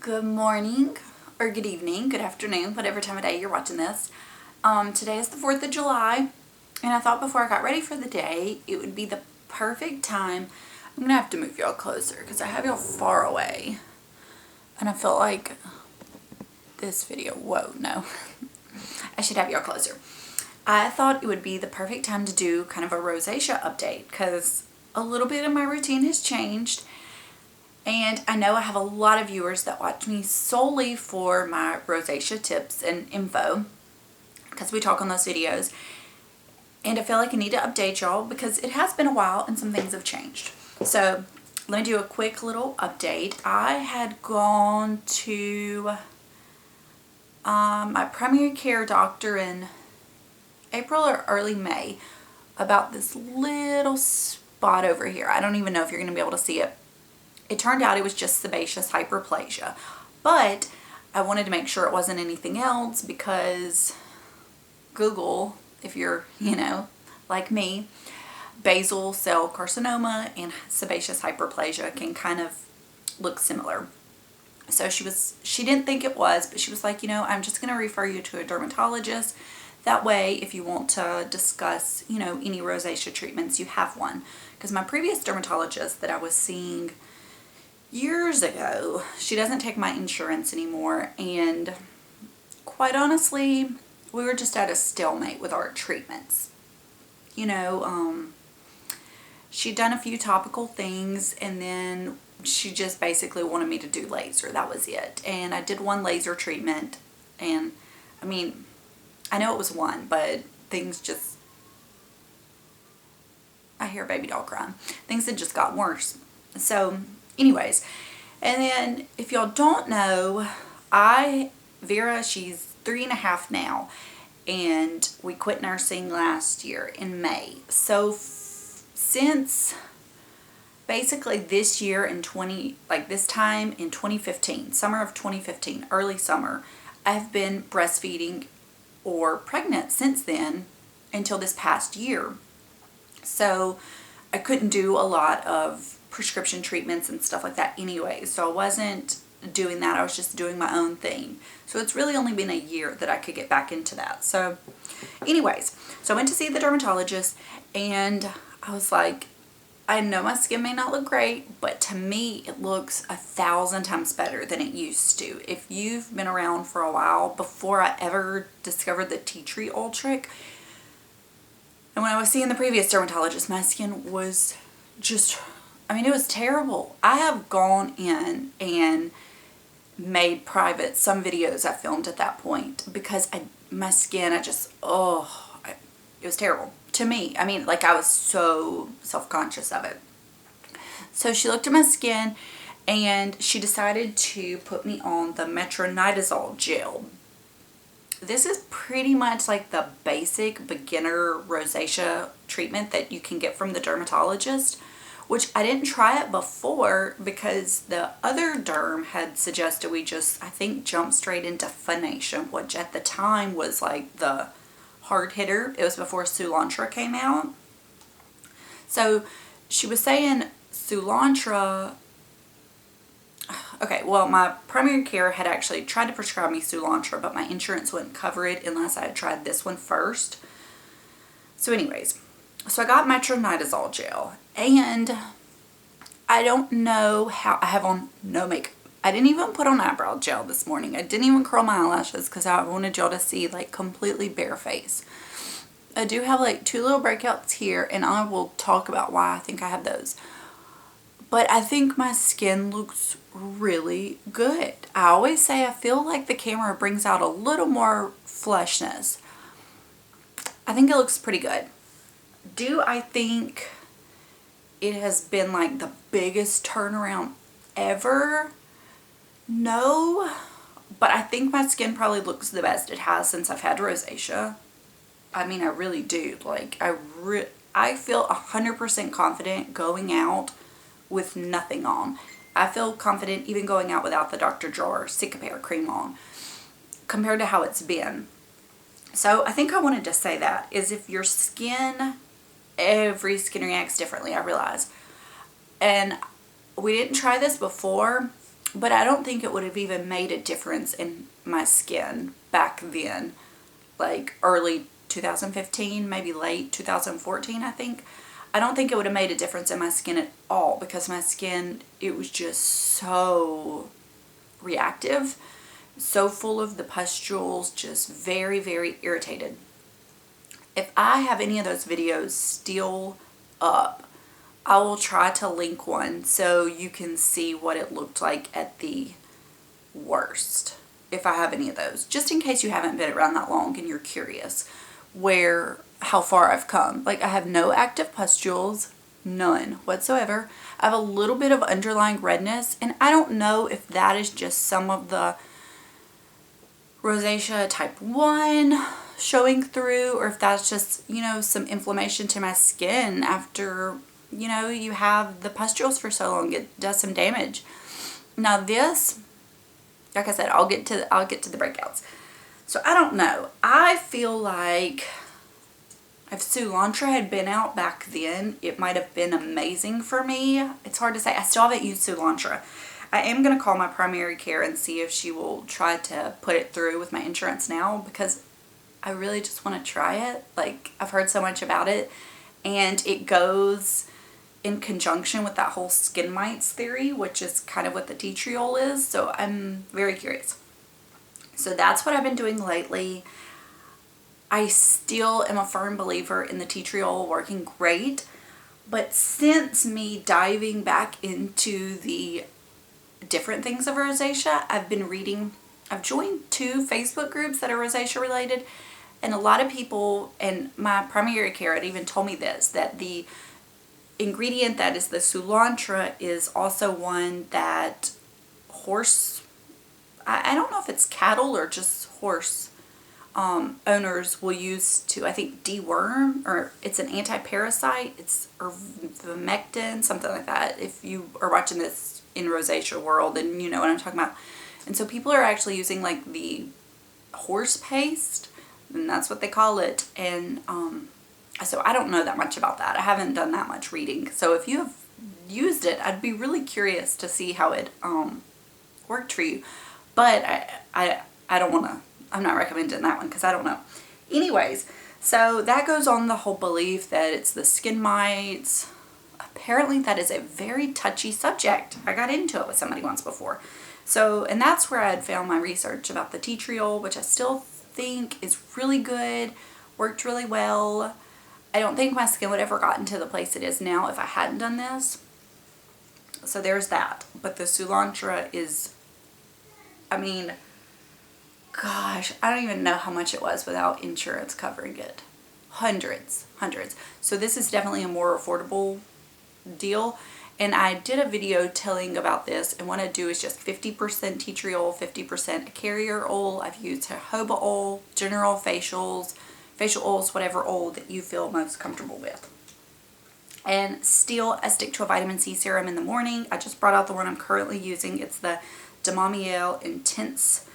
Good morning, or good evening, good afternoon, whatever time of day you're watching this. Today is the 4th of July, and I thought before I got ready for the day, it would be the perfect time. I'm going to have to move y'all closer because I have y'all far away. And I felt like this video, whoa, no. I should have y'all closer. I thought it would be the perfect time to do kind of a rosacea update because a little bit of my routine has changed. And I know I have a lot of viewers that watch me solely for my rosacea tips and info because we talk on those videos. And I feel like I need to update y'all because it has been a while and some things have changed. So let me do a quick little update. I had gone to my primary care doctor in April or early May about this little spot over here. I don't even know if you're going to be able to see it. It turned out it was just sebaceous hyperplasia, but I wanted to make sure it wasn't anything else because Google, if you're, like me, basal cell carcinoma and sebaceous hyperplasia can kind of look similar. So she didn't think it was, but she was like, I'm just going to refer you to a dermatologist. That way, if you want to discuss, any rosacea treatments, you have one. Because my previous dermatologist that I was seeing years ago, she doesn't take my insurance anymore, and quite honestly, we were just at a stalemate with our treatments. She'd done a few topical things, and then she just basically wanted me to do laser. That was it. And I did one laser treatment, and I know it was one, but things just, I hear a baby doll crying. Things had just gotten worse. So anyways, and then if y'all don't know, Vera, she's 3.5 now, and we quit nursing last year in May. So since basically this year in this time in 2015, summer of 2015, early summer, I've been breastfeeding or pregnant since then until this past year. So I couldn't do a lot of prescription treatments and stuff like that anyway, so I wasn't doing that. I was just doing my own thing. So it's really only been a year that I could get back into that. So anyways, so I went to see the dermatologist, and I was like, I know my skin may not look great, but to me it looks 1,000 times better than it used to. If you've been around for a while, before I ever discovered the tea tree oil trick, and when I was seeing the previous dermatologist, my skin was just, it was terrible. I have gone in and made private some videos I filmed at that point because my skin, it was terrible to me. I was so self-conscious of it. So she looked at my skin and she decided to put me on the metronidazole gel. This is pretty much like the basic beginner rosacea treatment that you can get from the dermatologist, which I didn't try it before because the other derm had suggested we just, I think, jump straight into Fination, which at the time was like the hard hitter. It was before Soolantra came out. So she was saying Soolantra. Okay, well, my primary care had actually tried to prescribe me Soolantra, but my insurance wouldn't cover it unless I had tried this one first. So anyways, so I got metronidazole gel, and I don't know how, I have on no makeup. I didn't even put on eyebrow gel this morning. I didn't even curl my eyelashes because I wanted y'all to see like completely bare face. I do have like 2 little breakouts here, and I will talk about why I think I have those. But I think my skin looks really good. I always say I feel like the camera brings out a little more fleshness. I think it looks pretty good. Do I think it has been like the biggest turnaround ever? No, but I think my skin probably looks the best it has since I've had rosacea. I really do. Like, I feel 100% confident going out with nothing on. I feel confident even going out without the Dr. Jar Cicapair cream on compared to how it's been. So I think I wanted to say that is if your skin, every skin reacts differently, I realize. And we didn't try this before, but I don't think it would have even made a difference in my skin back then, like early 2015, maybe late 2014, I think. I don't think it would have made a difference in my skin at all, because my skin, it was just so reactive, so full of the pustules, just very, very irritated. If I have any of those videos still up, I will try to link one so you can see what it looked like at the worst, if I have any of those, just in case you haven't been around that long and you're curious how far I've come. Like, I have no active pustules, none whatsoever. I have a little bit of underlying redness, and I don't know if that is just some of the rosacea type 1 showing through, or if that's just, you know, some inflammation to my skin after, you know, you have the pustules for so long. It does some damage. Now this, like I said, I'll get to the breakouts. So I don't know. I feel like if cilantro had been out back then, it might have been amazing for me. It's hard to say. I still haven't used cilantro. I am going to call my primary care and see if she will try to put it through with my insurance now, because I really just want to try it. Like, I've heard so much about it, and it goes in conjunction with that whole skin mites theory, which is kind of what the tea tree oil is. So I'm very curious. So that's what I've been doing lately. I still am a firm believer in the tea tree oil working great, but since me diving back into the different things of rosacea, I've joined 2 Facebook groups that are rosacea related, and a lot of people, and my primary care had even told me this, that the ingredient that is the cilantro is also one that I don't know if it's cattle or just horse owners will use to, I think, deworm, or it's an anti-parasite. It's vermectin, something like that, if you are watching this in rosacea world and you know what I'm talking about. And so people are actually using like the horse paste, and that's what they call it. And so I don't know that much about that. I haven't done that much reading. So if you have used it, I'd be really curious to see how it worked for you. But I don't want to, I'm not recommending that one because I don't know. Anyways, so that goes on the whole belief that it's the skin mites. Apparently that is a very touchy subject. I got into it with somebody once before. So, and that's where I had found my research about the tea tree oil, which I still think is really good, worked really well. I don't think my skin would ever gotten to the place it is now if I hadn't done this. So there's that. But the cilantro is, I mean, gosh, I don't even know how much it was without insurance covering it. Hundreds. So this is definitely a more affordable deal. And I did a video telling about this, and what I do is just 50% tea tree oil, 50% carrier oil. I've used jojoba oil, general facial oils, whatever oil that you feel most comfortable with. And still, I stick to a vitamin C serum in the morning. I just brought out the one I'm currently using. It's the Damamiel Intense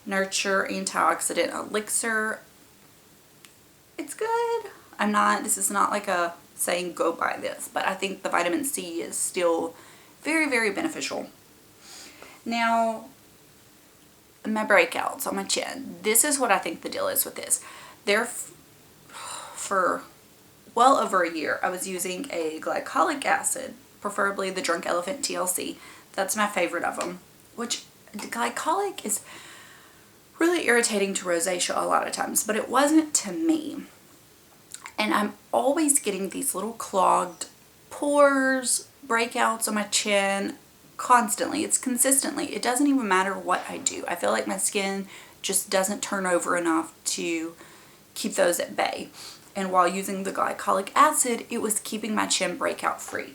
Nurture Antioxidant Elixir. It's good. This is not like a saying go buy this, but I think the vitamin C is still very, very beneficial. Now, my breakouts on my chin. This is what I think the deal is with this. For well over a year, I was using a glycolic acid, preferably the Drunk Elephant TLC. That's my favorite of them, which glycolic is really irritating to rosacea a lot of times, but it wasn't to me. And I'm always getting these little clogged pores, breakouts on my chin constantly. It's consistently. It doesn't even matter what I do. I feel like my skin just doesn't turn over enough to keep those at bay. And while using the glycolic acid, it was keeping my chin breakout free.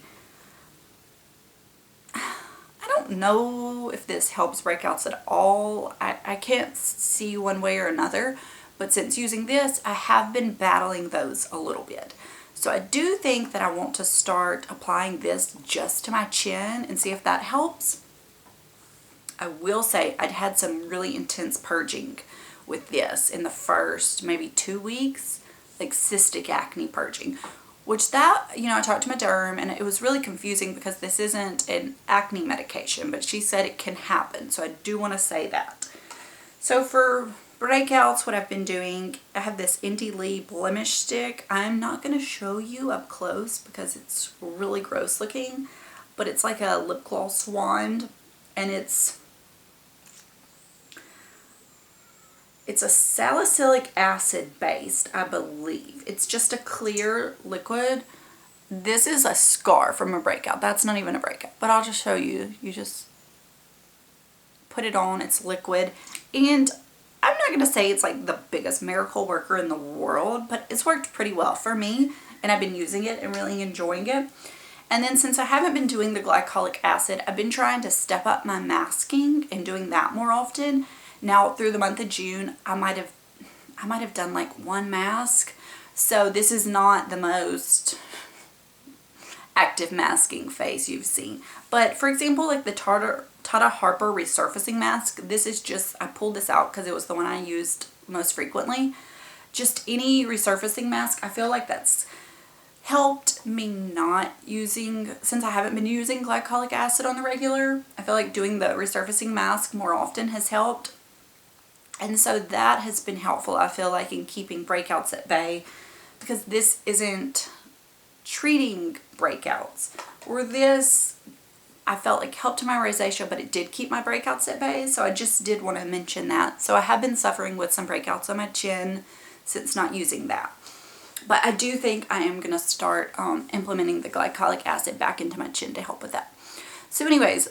I don't know if this helps breakouts at all. I can't see one way or another. But since using this, I have been battling those a little bit. So I do think that I want to start applying this just to my chin and see if that helps. I will say I'd had some really intense purging with this in the first maybe 2 weeks, like cystic acne purging, which that, you know, I talked to my derm and it was really confusing because this isn't an acne medication, but she said it can happen. So I do want to say that. So for breakouts, what I've been doing, I have this Indie Lee blemish stick. I'm not going to show you up close because it's really gross looking, but it's like a lip gloss wand, and it's a salicylic acid based, I believe. It's just a clear liquid. This is a scar from a breakout. That's not even a breakout, but I'll just show you. You just put it on, it's liquid, and I'm not going to say it's like the biggest miracle worker in the world, but it's worked pretty well for me, and I've been using it and really enjoying it. And then since I haven't been doing the glycolic acid, I've been trying to step up my masking and doing that more often. Now through the month of June, I might have done like one mask. So this is not the most active masking face you've seen. But for example, like the Tata Harper resurfacing mask, this is just, I pulled this out because it was the one I used most frequently. Just any resurfacing mask, I feel like that's helped me not using, since I haven't been using glycolic acid on the regular, I feel like doing the resurfacing mask more often has helped. And so that has been helpful, I feel like, in keeping breakouts at bay, because this isn't treating breakouts. Or this, I felt like helped my rosacea, but it did keep my breakouts at bay, so I just did want to mention that. So I have been suffering with some breakouts on my chin since not using that. But I do think I am going to start implementing the glycolic acid back into my chin to help with that. So anyways,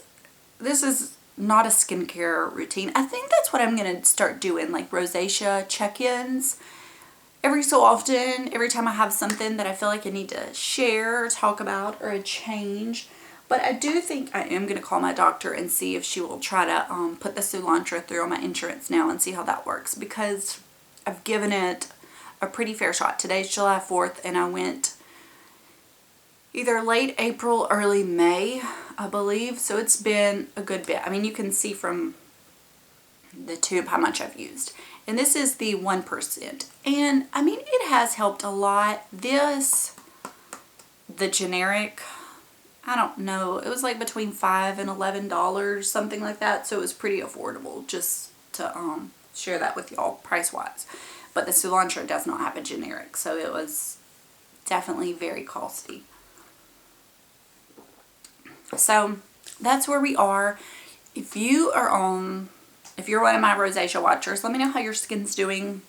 this is not a skincare routine. I think that's what I'm going to start doing, like rosacea check-ins. Every so often, every time I have something that I feel like I need to share or talk about or a change. But I do think I am going to call my doctor and see if she will try to put the cilantro through on my insurance now and see how that works, because I've given it a pretty fair shot. Today's July 4th and I went either late April, early May, I believe. So it's been a good bit. I mean, you can see from the tube how much I've used. And this is the 1%. And I mean, it has helped a lot. This, the generic, I don't know, it was like between $5 and $11, something like that. So it was pretty affordable, just to share that with y'all price-wise. But the cilantro does not have a generic, so it was definitely very costly. So that's where we are. If you're one of my rosacea watchers, let me know how your skin's doing.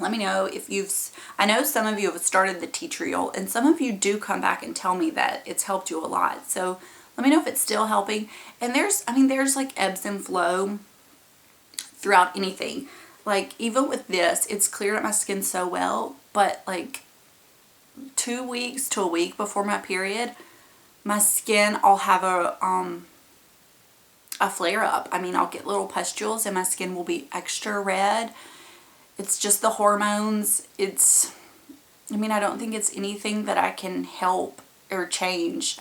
Let me know if I know some of you have started the tea tree oil, and some of you do come back and tell me that it's helped you a lot. So let me know if it's still helping. And there's like ebbs and flow throughout anything. Like even with this, it's cleared up my skin so well, but like 2 weeks to a week before my period, my skin, I'll have a flare up. I mean, I'll get little pustules and my skin will be extra red. It's just the hormones. I don't think it's anything that I can help or change.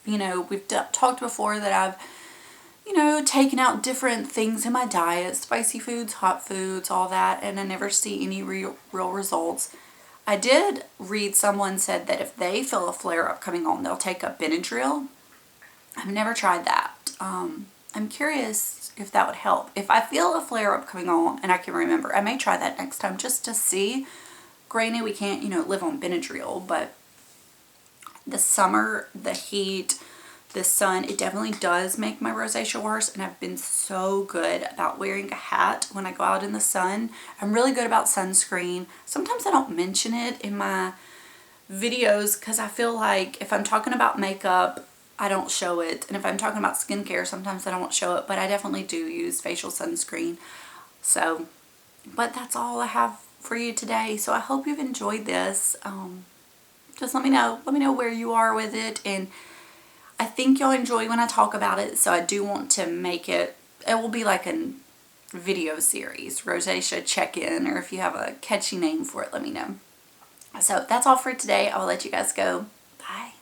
We've talked before that I've taken out different things in my diet, spicy foods, hot foods, all that, and I never see any real results. I did read someone said that if they feel a flare-up coming on, they'll take a Benadryl. I've never tried that. I'm curious if that would help. If I feel a flare-up coming on and I can remember, I may try that next time just to see. Granted, we can't, live on Benadryl, but the summer, the heat, the sun, it definitely does make my rosacea worse, and I've been so good about wearing a hat when I go out in the sun. I'm really good about sunscreen. Sometimes I don't mention it in my videos because I feel like if I'm talking about makeup, I don't show it, and if I'm talking about skincare, sometimes I don't show it, but I definitely do use facial sunscreen. So, but that's all I have for you today. So I hope you've enjoyed this. Just let me know where you are with it, and I think you'll enjoy when I talk about it, so I do want to make it will be like a video series, Rosacea check-in, or if you have a catchy name for it, let me know. So that's all for today. I will let you guys go. Bye.